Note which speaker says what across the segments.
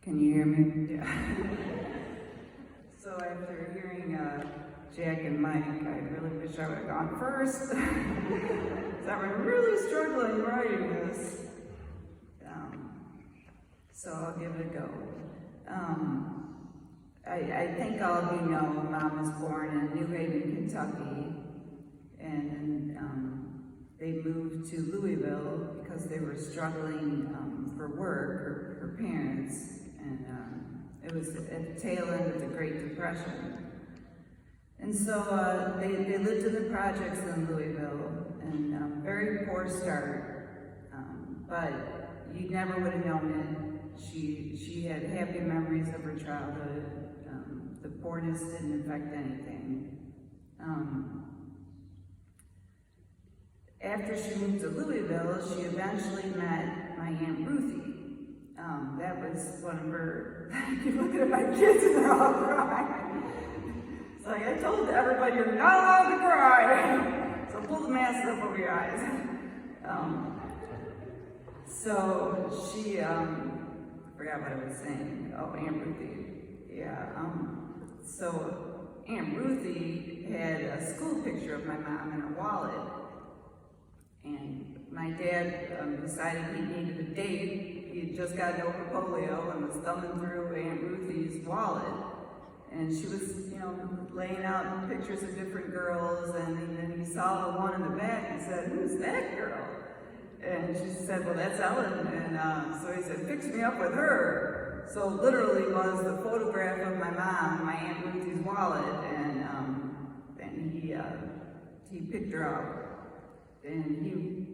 Speaker 1: Can you hear me? Yeah. So after hearing Jack and Mike, I really wish I would have gone first. So I'm really struggling writing this. So I'll give it a go. I think all of you know Mom was born in New Haven, Kentucky, and they moved to Louisville because they were struggling for work, her parents, and it was at the tail end of the Great Depression. And so they lived in the projects in Louisville, and very poor start, but you never would have known it. She had happy memories of her childhood. The poorness didn't affect anything. After she moved to Louisville, she eventually met my Aunt Ruthie. That was one of her, you look at my kids and they're all crying. It's like, I told everybody, you're not allowed to cry. So pull the mask up over your eyes. So she, I forgot what I was saying. Oh, Aunt Ruthie. Yeah. So Aunt Ruthie had a school picture of my mom in her wallet. And my dad decided he needed a date. He had just gotten over polio and was thumbing through Aunt Ruthie's wallet. And she was, laying out pictures of different girls, and then he saw the one in the back and said, "Who's that girl?" And she said, "Well, that's Ellen." And so he said, "Fix me up with her." So literally was the photograph of my mom in my Aunt Ruthie's wallet, and he picked her up. And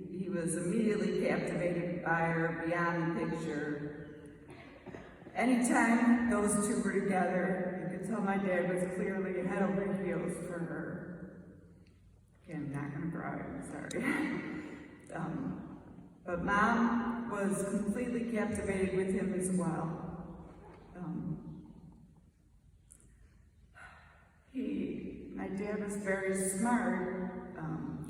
Speaker 1: he was immediately captivated by her beyond the picture. Anytime those two were together, you could tell my dad was clearly head over heels for her. Okay, I'm not gonna cry, I'm sorry. But Mom was completely captivated with him as well. My dad was very smart.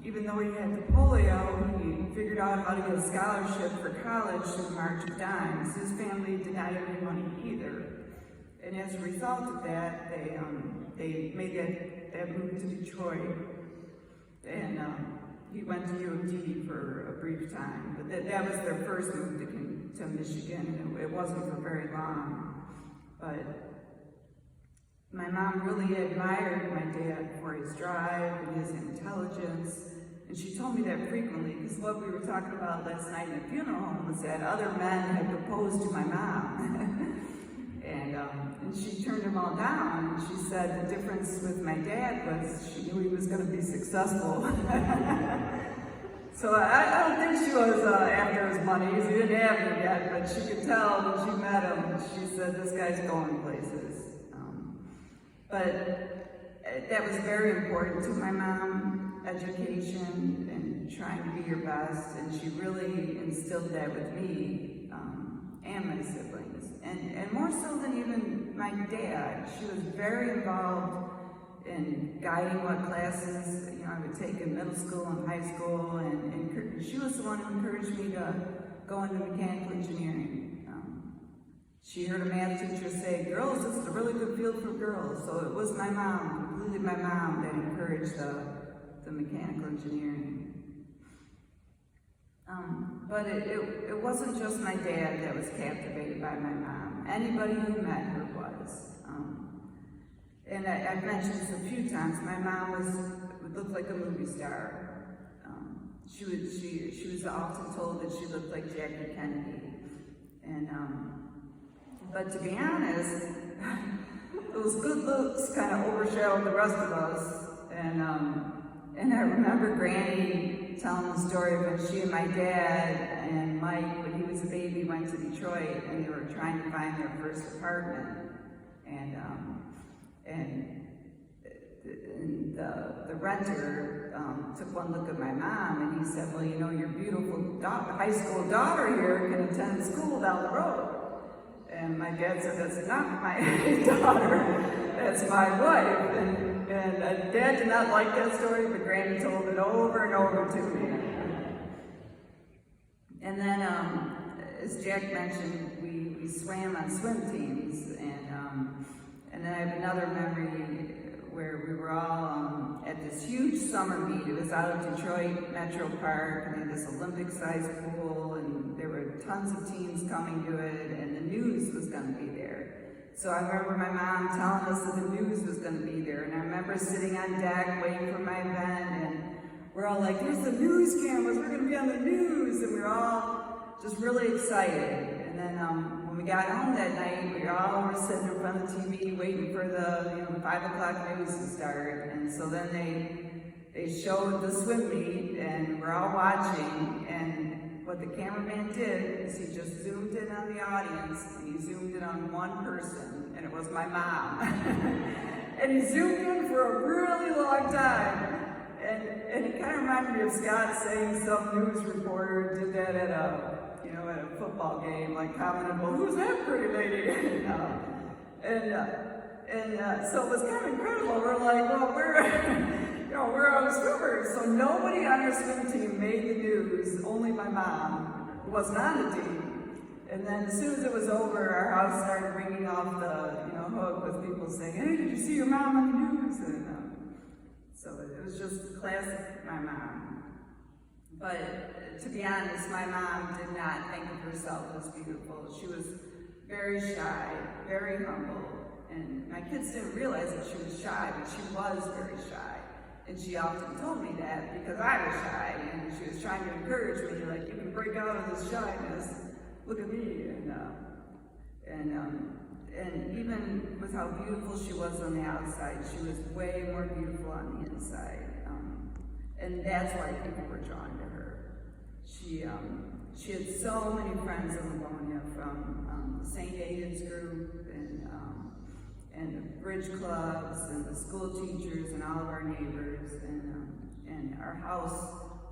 Speaker 1: Even though he had the polio, he figured out how to get a scholarship for college to the March of Dimes. His family did not have any money either. And as a result of that, they made that move to Detroit. And he went to UMD for a brief time. But that was their first move to Michigan, and it wasn't for very long. But my mom really admired my dad for his drive and his intelligence, and she told me that frequently, because what we were talking about last night in the funeral home was that other men had proposed to my mom, and she turned them all down, and she said the difference with my dad was she knew he was going to be successful. So I don't think she was after his money, because he didn't have it yet, but she could tell when she met him, she said, "This guy's going places." But that was very important to my mom, education and trying to be your best, and she really instilled that with me and my siblings. And more so than even my dad, she was very involved in guiding what classes I would take in middle school and high school, and she was the one who encouraged me to go into mechanical engineering. She heard a math teacher say, "Girls, this is a really good field for girls." So it was my mom, completely my mom, that encouraged the mechanical engineering. But it wasn't just my dad that was captivated by my mom. Anybody who met her was. And I've mentioned this a few times. My mom would look like a movie star. She was often told that she looked like Jackie Kennedy. But to be honest, those good looks kind of overshadowed the rest of us. And I remember Granny telling the story of when she and my dad and Mike, when he was a baby, went to Detroit and they were trying to find their first apartment. And the renter took one look at my mom and he said, "Well, your beautiful high school daughter here can attend school down the road." And my dad said, "That's not my daughter, that's my wife." And Dad did not like that story, but Granny told it over and over to me. And then as Jack mentioned, we swam on swim teams, and then I have another memory where we were all at this huge summer meet. It was out of Detroit Metro Park, and they had this Olympic-sized pool, and there were tons of teams coming to it, and the news was going to be there. So I remember my mom telling us that the news was going to be there, and I remember sitting on deck waiting for my event, and we're all like, there's the news cameras, we're going to be on the news, and we were all just really excited. And then when we got home that night, we all were sitting in front of the TV waiting for the 5 o'clock news to start, and so then they showed the swim meet, and we're all watching, and what the cameraman did is he just zoomed in on the audience, and he zoomed in on one person, and it was my mom. And he zoomed in for a really long time. And it kind of reminded me of Scott saying some news reporter did that at a football game, like commented, well, who's that pretty lady? So it was kind of incredible. We're like, well, we're on swimmers. So nobody on our swim team made the news, only my mom, who wasn't on the team. And then as soon as it was over, our house started ringing off the hook with people saying, hey, did you see your mom on the news? And so it was just classic my mom. But to be honest, my mom did not think of herself as beautiful. She was very shy, very humble. And my kids didn't realize that she was shy, but she was very shy. And she often told me that because I was shy, and she was trying to encourage me, like, you can break out of this shyness, look at me. And even with how beautiful she was on the outside, she was way more beautiful on the inside. And that's why people were drawn to her. She had so many friends in Livonia, from the St. Aidan's group, and the bridge clubs, and the school teachers, and all of our neighbors, and our house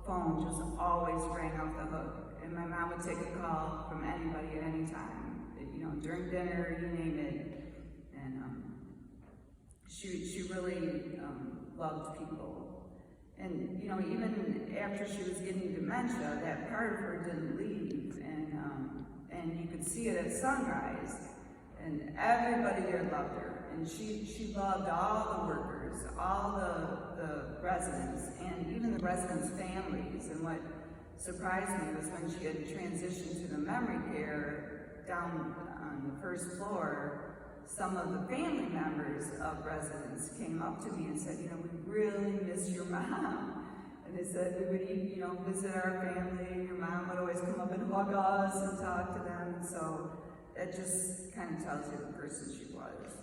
Speaker 1: phone just always rang off the hook. And my mom would take a call from anybody at any time, during dinner, you name it. And she really loved people. And even after she was getting dementia, that part of her didn't leave, and you could see it at sunrise. And everybody there loved her, and she loved all the workers, all the residents, and even the residents' families. And what surprised me was when she had transitioned to the memory care down on the first floor, some of the family members of residents came up to me and said, we really miss your mom. And they said we would visit our family, your mom would always come up and hug us and talk to them. And so that just kind of tells you the person she was.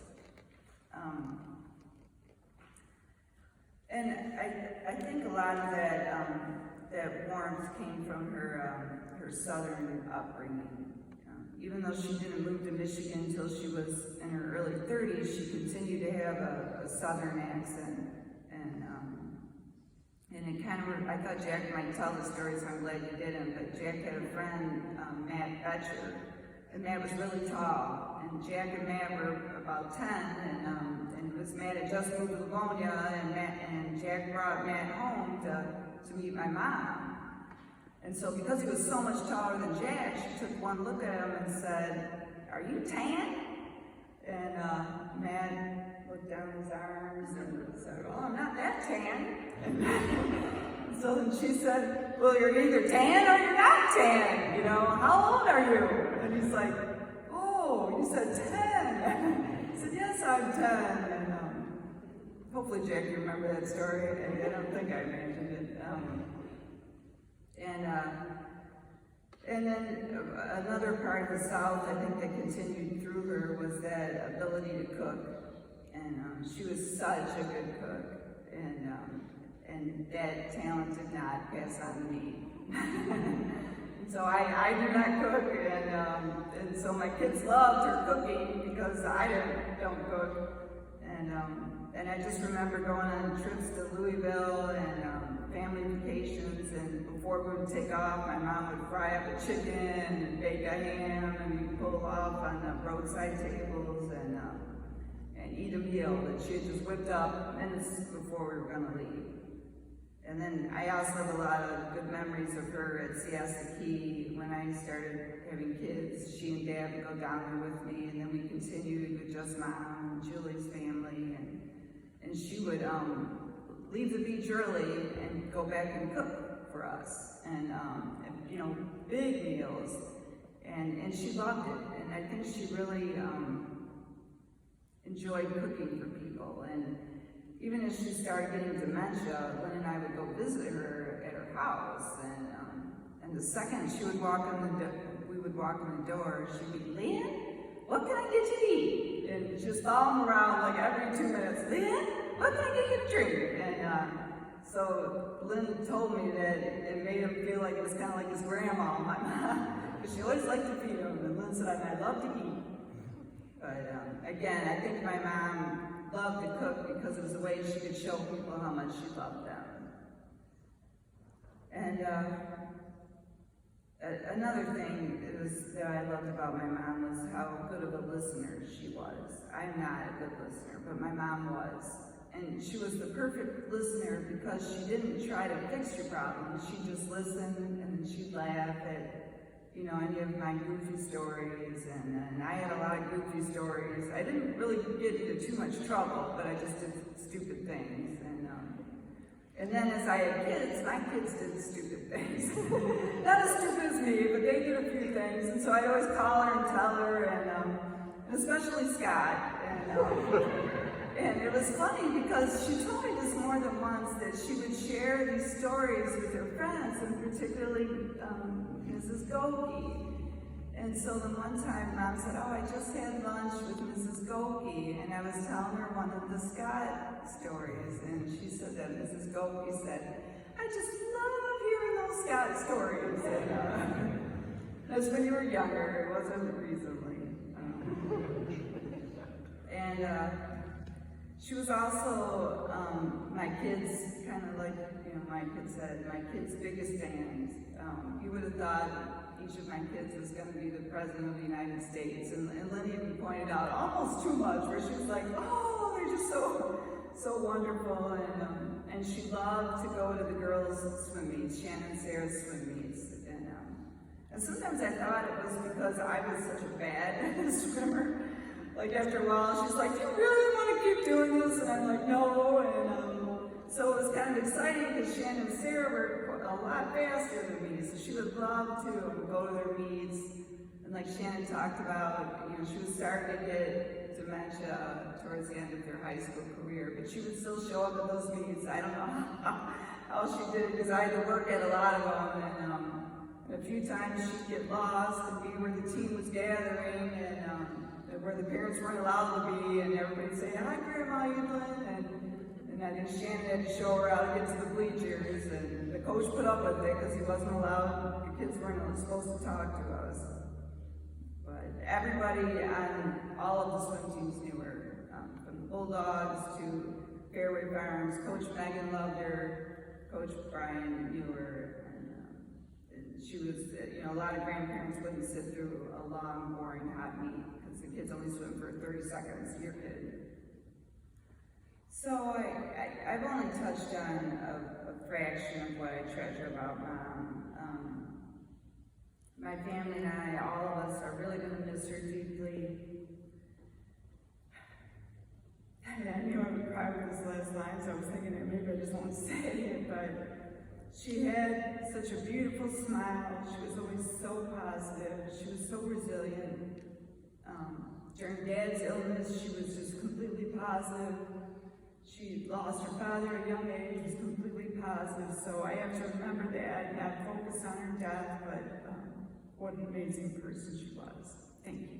Speaker 1: And I think a lot of that warmth came from her Southern upbringing. Even though she didn't move to Michigan until she was in her early 30s, she continued to have a Southern accent. And it kind of, I thought Jack might tell the story, so I'm glad you didn't, but Jack had a friend, Matt Betcher, and Matt was really tall, and Jack and Matt were about 10, and this Matt had just moved to Livonia, and Jack brought Matt home to meet my mom. And so because he was so much taller than Jack, she took one look at him and said, are you tan? And Matt looked down his arms and said, well, I'm not that tan. And so then she said, well, you're either tan or you're not tan. How old are you? And he's like, oh, you said 10. He said, yes, I'm 10. And hopefully, Jack, you remember that story. I don't think I mentioned it. And then another part of the South, I think, that continued through her was that ability to cook. And she was such a good cook. And that talent did not pass on to me. So I do not cook, and so my kids loved her cooking because I don't cook. And I just remember going on trips to Louisville and family vacations, and before we would take off, my mom would fry up a chicken and bake a ham, and we'd pull off on the roadside tables and eat a meal that she had just whipped up minutes before we were going to leave. And then I also have a lot of good memories of her at Siesta Key. When I started having kids, she and Dad would go down there with me, and then we continued with just Mom and Julie's family, and she would leave the beach early and go back and cook for us, and you know, big meals, and she loved it, and I think she really enjoyed cooking for people. And even as she started getting dementia, Lynn and I would go visit her at her house, and the second she would walk in we would walk in the door, she'd be, Lynn, what can I get you to eat? And just follow them around like every 2 minutes, Lynn, what can I get you to drink? And so Lynn told me that it made him feel like it was kind of like his grandma, my mom, because she always liked to feed him, and Lynn said, I love to eat. But again, I think my mom loved to cook because it was a way she could show people how much she loved them. And another thing that I loved about my mom was how good of a listener she was. I'm not a good listener, but my mom was. And she was the perfect listener because she didn't try to fix your problems. She just listened, and then she'd laugh at, you know, any of my goofy stories, and I had a lot of goofy stories. I didn't really get into too much trouble, but I just did stupid things. And then as I had kids, my kids did stupid things. Not as stupid as me, but they did a few things, and so I'd always call her and tell her, and especially Scott. And it was funny because she told me this more than once, that she would share these stories with her friends, and particularly Mrs. Goki. And so the one time Mom said, oh, I just had lunch with Mrs. Goki, and I was telling her one of the Scott stories, and she said that Mrs. Goki said, I just love hearing those Scott stories. And that's when you were younger, it wasn't recently. She was also my kids, kind of like, you know, my kid said, my kids' biggest fans. You would have thought each of my kids was going to be the President of the United States. And Lynn even pointed out almost too much, where she was like, oh, they're just so wonderful. And she loved to go to the girls' swim meets, Shannon and Sarah's swim meets. And sometimes I thought it was because I was such a bad swimmer. Like after a while, she's like, do you really want to keep doing this? And I'm like, no. And so it was kind of exciting because Shannon and Sarah were a lot faster than me. So she would love to go to their meets. And like Shannon talked about, you know, she was starting to get dementia towards the end of their high school career, but she would still show up at those meets. I don't know how she did it, because I had to work at a lot of them. And a few times she'd get lost and be where the team was gathering, and where the parents weren't allowed to be, and everybody would say, hi, Grandma Evelyn, and I think Shannon had to show her how to get to the bleachers, and the coach put up with it because he wasn't allowed, the kids weren't supposed to talk to us. But everybody on all of the swim teams knew her, from the Bulldogs to Fairway Farms. Coach Megan loved her, Coach Brian knew her, and she was, you know, a lot of grandparents wouldn't sit through a long, boring, hot meet, because the kids only swim for 30 seconds, your kid. So I've only touched on a fraction of what I treasure about Mom. My family and I, all of us, are really going to miss her deeply. I knew I would cry with this last line, so I was thinking that maybe I just won't say it, but she had such a beautiful smile. She was always so positive. She was so resilient. During Dad's illness, she was just completely positive. She lost her father at a young age, was completely positive. So I have to remember that, not focus on her death, but what an amazing person she was. Thank you.